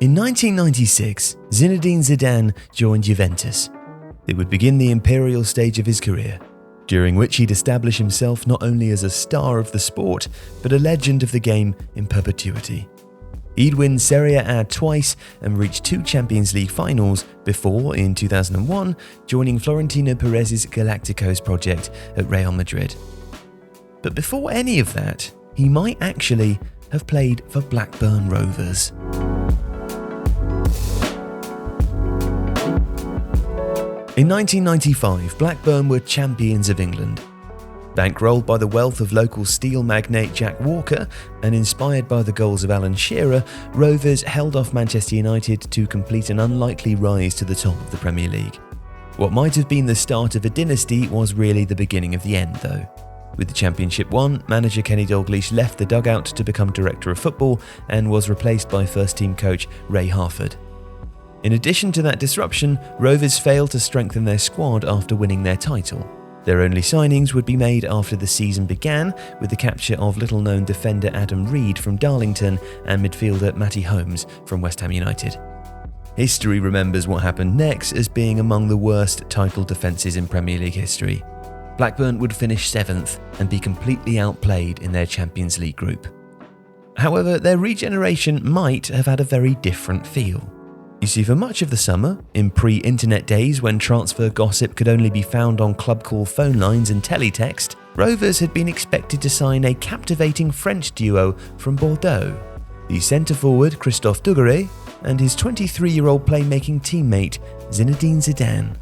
In 1996, Zinedine Zidane joined Juventus. It would begin the imperial stage of his career, during which he'd establish himself not only as a star of the sport, but a legend of the game in perpetuity. He'd win Serie A twice and reach 2 Champions League finals before, in 2001, joining Florentino Perez's Galacticos project at Real Madrid. But before any of that, he might actually have played for Blackburn Rovers. In 1995, Blackburn were champions of England. Bankrolled by the wealth of local steel magnate Jack Walker and inspired by the goals of Alan Shearer, Rovers held off Manchester United to complete an unlikely rise to the top of the Premier League. What might have been the start of a dynasty was really the beginning of the end, though. With the Championship won, manager Kenny Dalglish left the dugout to become director of football and was replaced by first-team coach Ray Harford. In addition to that disruption, Rovers failed to strengthen their squad after winning their title. Their only signings would be made after the season began, with the capture of little-known defender Adam Reed from Darlington and midfielder Matty Holmes from West Ham United. History remembers what happened next as being among the worst title defences in Premier League history. Blackburn would finish 7th and be completely outplayed in their Champions League group. However, their regeneration might have had a very different feel. You see, for much of the summer, in pre-internet days when transfer gossip could only be found on club call phone lines and teletext, Rovers had been expected to sign a captivating French duo from Bordeaux, the centre-forward Christophe Duggary and his 23-year-old playmaking teammate Zinedine Zidane.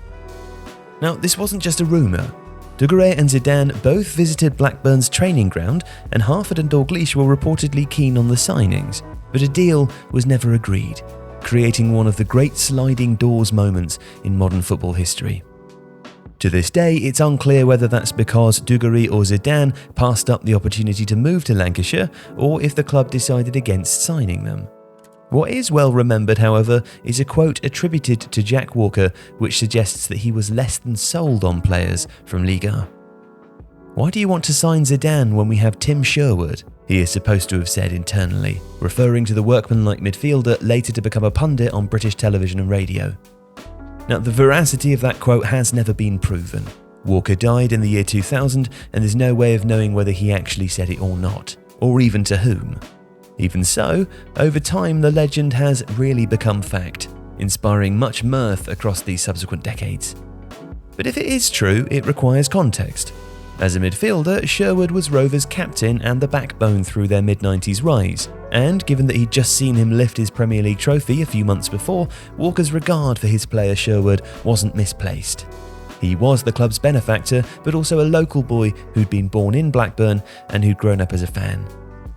Now, this wasn't just a rumour. Duggary and Zidane both visited Blackburn's training ground, and Harford and Dalglish were reportedly keen on the signings, but a deal was never agreed, creating one of the great sliding doors moments in modern football history. To this day, it's unclear whether that's because Duggary or Zidane passed up the opportunity to move to Lancashire, or if the club decided against signing them. What is well remembered, however, is a quote attributed to Jack Walker which suggests that he was less than sold on players from Liga. "Why do you want to sign Zidane when we have Tim Sherwood?" he is supposed to have said internally, referring to the workmanlike midfielder later to become a pundit on British television and radio. Now, the veracity of that quote has never been proven. Walker died in the year 2000, and there's no way of knowing whether he actually said it or not, or even to whom. Even so, over time the legend has really become fact, inspiring much mirth across these subsequent decades. But if it is true, it requires context. As a midfielder, Sherwood was Rovers' captain and the backbone through their mid-90s rise, and given that he'd just seen him lift his Premier League trophy a few months before, Walker's regard for his player Sherwood wasn't misplaced. He was the club's benefactor, but also a local boy who'd been born in Blackburn and who'd grown up as a fan.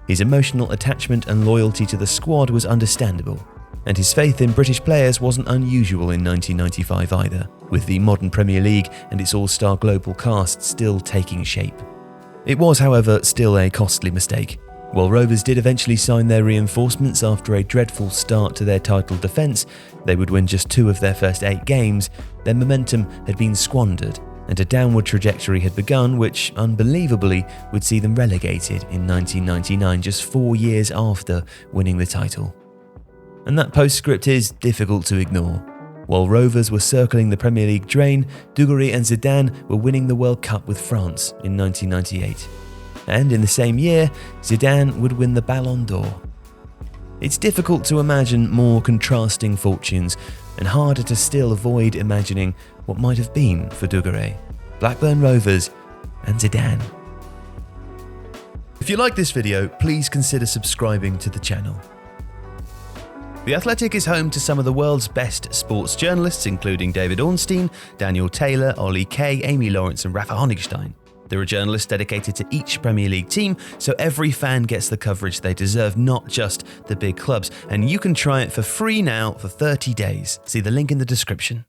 His emotional attachment and loyalty to the squad was understandable, and his faith in British players wasn't unusual in 1995 either, with the modern Premier League and its all-star global cast still taking shape. It was, however, still a costly mistake. While Rovers did eventually sign their reinforcements after a dreadful start to their title defence, they would win just 2 of their first 8 games, their momentum had been squandered, and a downward trajectory had begun which, unbelievably, would see them relegated in 1999, just 4 years after winning the title. And that postscript is difficult to ignore. While Rovers were circling the Premier League drain, Duggary and Zidane were winning the World Cup with France in 1998. And in the same year, Zidane would win the Ballon d'Or. It's difficult to imagine more contrasting fortunes, and harder to still avoid imagining what might have been for Duggary, Blackburn Rovers and Zidane. If you like this video, please consider subscribing to the channel. The Athletic is home to some of the world's best sports journalists, including David Ornstein, Daniel Taylor, Ollie Kay, Amy Lawrence and Rafa Honigstein. There are journalists dedicated to each Premier League team, so every fan gets the coverage they deserve, not just the big clubs. And you can try it for free now for 30 days. See the link in the description.